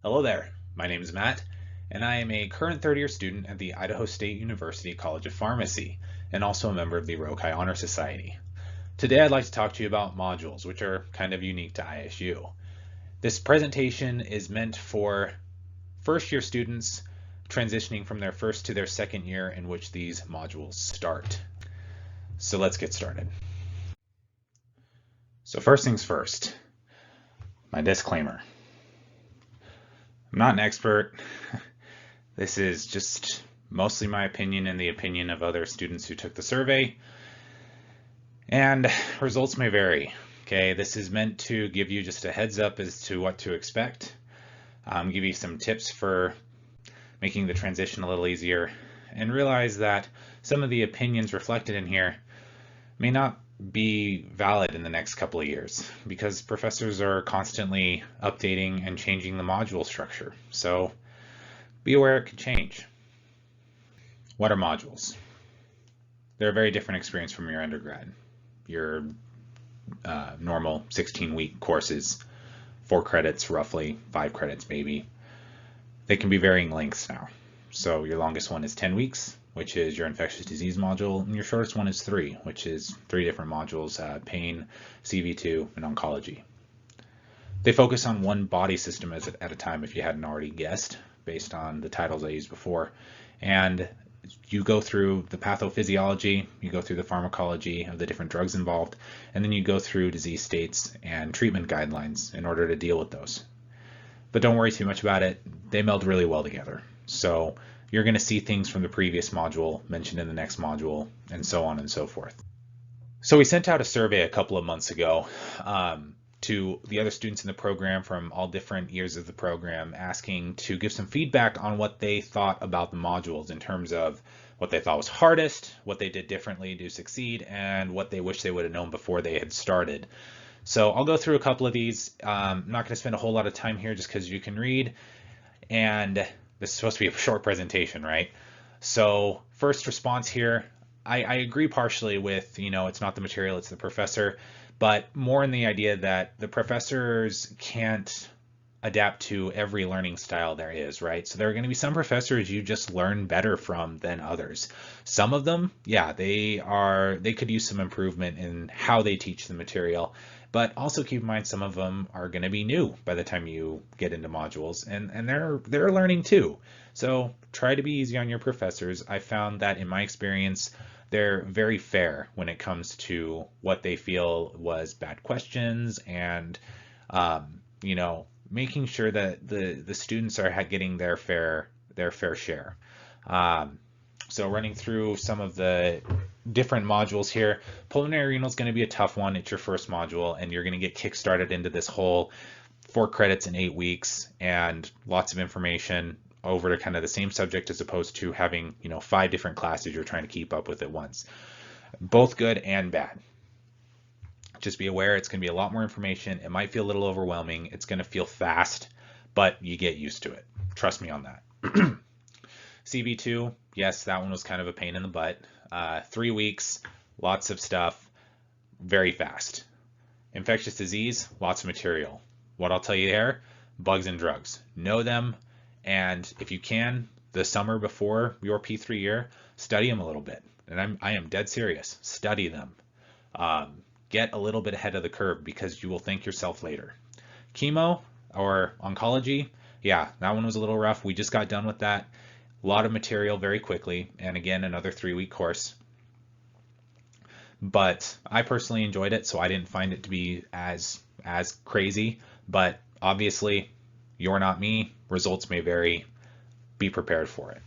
Hello there, my name is Matt, and I am a current third year student at the Idaho State University College of Pharmacy, and also a member of the Rokai Honor Society. Today I'd like to talk to you about modules, which are kind of unique to ISU. This presentation is meant for first year students transitioning from their first to their second year in which these modules start. So let's get started. So first things first, my disclaimer. I'm not an expert. This is just mostly my opinion and the opinion of other students who took the survey, and results may vary. Okay, this is meant to give you just a heads up as to what to expect, give you some tips for making the transition a little easier, and realize that some of the opinions reflected in here may not be valid in the next couple of years because professors are constantly updating and changing the module structure. So be aware it could change. What are modules? They're a very different experience from your undergrad. Your normal 16-week courses, 4 credits roughly, 5 credits maybe. They can be varying lengths now. So your longest one is 10 weeks, which is your infectious disease module, and your shortest one is 3, which is 3 different modules, pain, CV2, and oncology. They focus on one body system at a time, if you hadn't already guessed, based on the titles I used before. And you go through the pathophysiology, you go through the pharmacology of the different drugs involved, and then you go through disease states and treatment guidelines in order to deal with those. But don't worry too much about it. They meld really well together. So you're going to see things from the previous module mentioned in the next module, and so on and so forth. So we sent out a survey a couple of months ago to the other students in the program from all different years of the program, asking to give some feedback on what they thought about the modules in terms of what they thought was hardest, what they did differently to succeed, and what they wish they would have known before they had started. So I'll go through a couple of these. I'm not going to spend a whole lot of time here just because you can read, and this is supposed to be a short presentation, right? So first response here, I agree partially with, it's not the material, it's the professor, but more in the idea that the professors can't adapt to every learning style there is, right? So there are going to be some professors you just learn better from than others. Some of them, yeah, they could use some improvement in how they teach the material, but also keep in mind some of them are going to be new by the time you get into modules, and they're learning too. So try to be easy on your professors. I found that in my experience, they're very fair when it comes to what they feel was bad questions and making sure that the students are getting their fair share. So running through some of the different modules here, pulmonary renal is going to be a tough one. It's your first module, and you're going to get kickstarted into this whole 4 credits in 8 weeks and lots of information over to kind of the same subject as opposed to having 5 different classes you're trying to keep up with at once. Both good and bad. Just be aware it's going to be a lot more information. It might feel a little overwhelming. It's going to feel fast, but you get used to it. Trust me on that. CV2, yes, that one was kind of a pain in the butt. 3 weeks, lots of stuff, very fast. Infectious disease, lots of material. What I'll tell you there, bugs and drugs. Know them, and if you can, the summer before your P3 year, study them a little bit. And I am dead serious. Study them. Get a little bit ahead of the curve because you will thank yourself later. Chemo or oncology, yeah, that one was a little rough. We just got done with that. A lot of material very quickly, and again, another 3-week course. But I personally enjoyed it, so I didn't find it to be as crazy. But obviously, you're not me. Results may vary. Be prepared for it.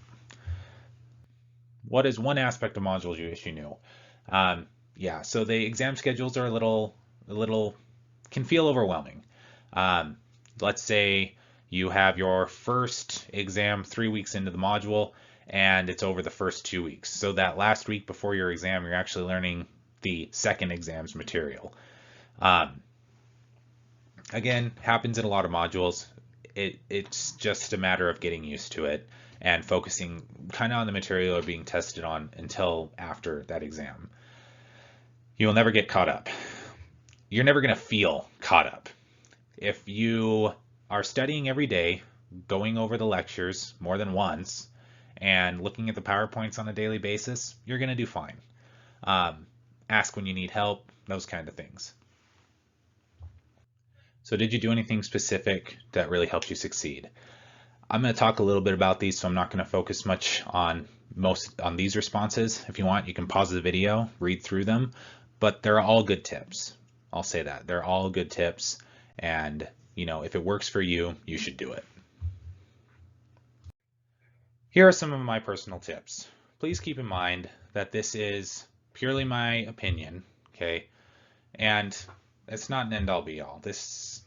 What is one aspect of modules you wish you knew? Yeah, so the exam schedules are a little can feel overwhelming. Let's say you have your first exam 3 weeks into the module, and it's over the first 2 weeks. So that last week before your exam, you're actually learning the second exam's material. Again, happens in a lot of modules. It's just a matter of getting used to it and focusing kind of on the material you're being tested on until after that exam. You will never get caught up. You're never going to feel caught up. If you are studying every day, going over the lectures more than once and looking at the PowerPoints on a daily basis, you're going to do fine. Ask when you need help, those kind of things. So did you do anything specific that really helped you succeed? I'm going to talk a little bit about these, so I'm not going to focus much on these responses. If you want, you can pause the video, read through them, but they're all good tips. I'll say that. They're all good tips, and if it works for you, you should do it. Here are some of my personal tips. Please keep in mind that this is purely my opinion, okay? And it's not an end-all be-all.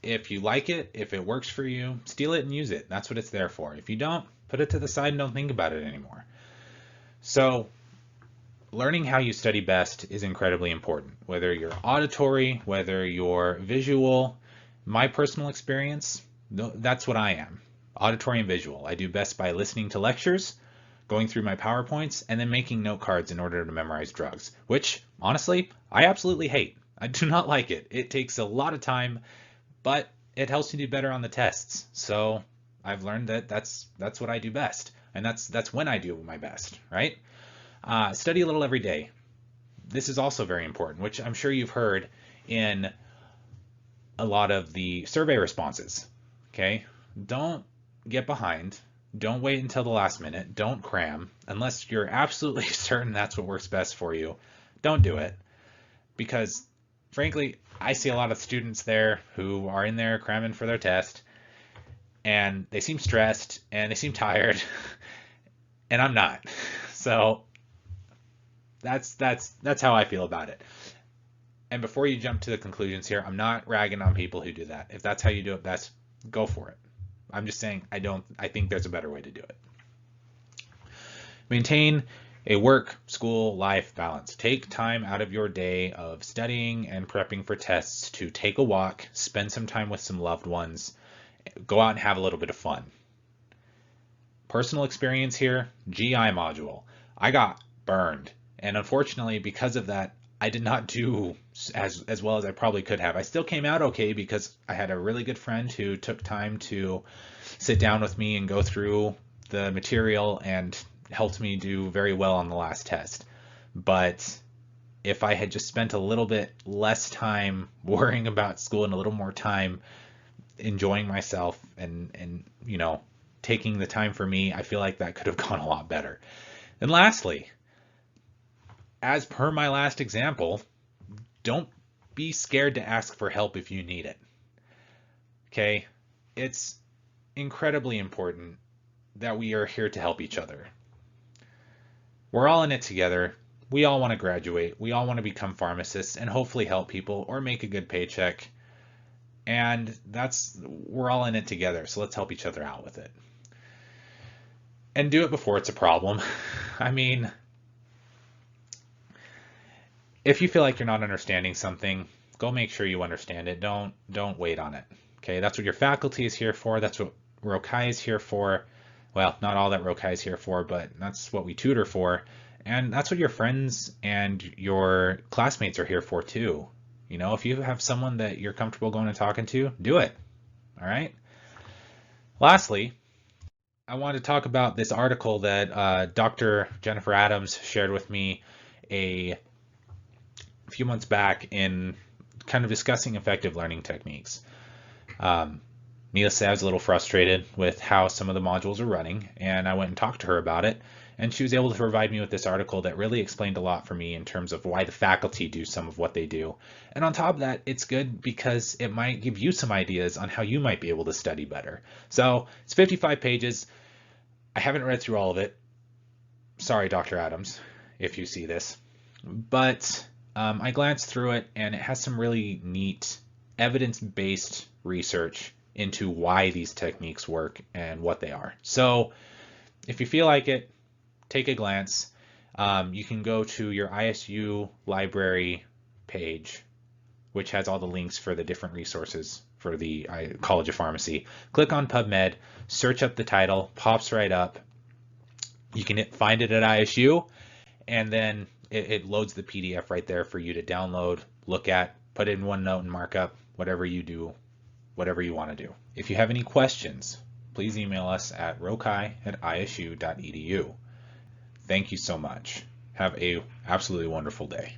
If you like it, if it works for you, steal it and use it. That's what it's there for. If you don't, put it to the side and don't think about it anymore. So, learning how you study best is incredibly important. Whether you're auditory, whether you're visual, my personal experience, that's what I am. Auditory and visual. I do best by listening to lectures, going through my PowerPoints, and then making note cards in order to memorize drugs, which, honestly, I absolutely hate. I do not like it. It takes a lot of time, but it helps me do better on the tests. So I've learned that that's what I do best, and that's when I do my best, right? Study a little every day. This is also very important, which I'm sure you've heard in a lot of the survey responses, okay? Don't get behind. Don't wait until the last minute. Don't cram. Unless you're absolutely certain that's what works best for you, don't do it. Because, frankly, I see a lot of students there who are in there cramming for their test, and they seem stressed, and they seem tired, and I'm not. So that's how I feel about it. And before you jump to the conclusions here, I'm not ragging on people who do that. If that's how you do it best, go for it. I'm just saying I think there's a better way to do it. Maintain a work-school life balance. Take time out of your day of studying and prepping for tests to take a walk, spend some time with some loved ones, go out and have a little bit of fun. Personal experience here, GI module. I got burned, and unfortunately because of that, I did not do as well as I probably could have. I still came out okay because I had a really good friend who took time to sit down with me and go through the material and helped me do very well on the last test. But if I had just spent a little bit less time worrying about school and a little more time enjoying myself and taking the time for me, I feel like that could have gone a lot better. And lastly, as per my last example, don't be scared to ask for help if you need it. Okay? It's incredibly important that we are here to help each other. We're all in it together. We all want to graduate. We all want to become pharmacists and hopefully help people or make a good paycheck. And we're all in it together, so let's help each other out with it. And do it before it's a problem. I mean, if you feel like you're not understanding something, go make sure you understand it. Don't wait on it. Okay, that's what your faculty is here for. That's what Rokai is here for. Well, not all that Rokai is here for, but that's what we tutor for. And that's what your friends and your classmates are here for too. If you have someone that you're comfortable going and talking to, do it. All right. Lastly, I want to talk about this article that Dr. Jennifer Adams shared with me a few months back in kind of discussing effective learning techniques. Needless to say, I was a little frustrated with how some of the modules are running, and I went and talked to her about it, and she was able to provide me with this article that really explained a lot for me in terms of why the faculty do some of what they do. And on top of that, it's good because it might give you some ideas on how you might be able to study better. So it's 55 pages. I haven't read through all of it. Sorry, Dr. Adams, if you see this. But I glanced through it, and it has some really neat evidence-based research into why these techniques work and what they are. So if you feel like it, take a glance. You can go to your ISU library page, which has all the links for the different resources for the College of Pharmacy. Click on PubMed, search up the title, pops right up. You can find it at ISU, and then it loads the PDF right there for you to download, look at, put it in OneNote and mark up, whatever you do, whatever you want to do. If you have any questions, please email us at rokai@isu.edu. Thank you so much. Have a absolutely wonderful day.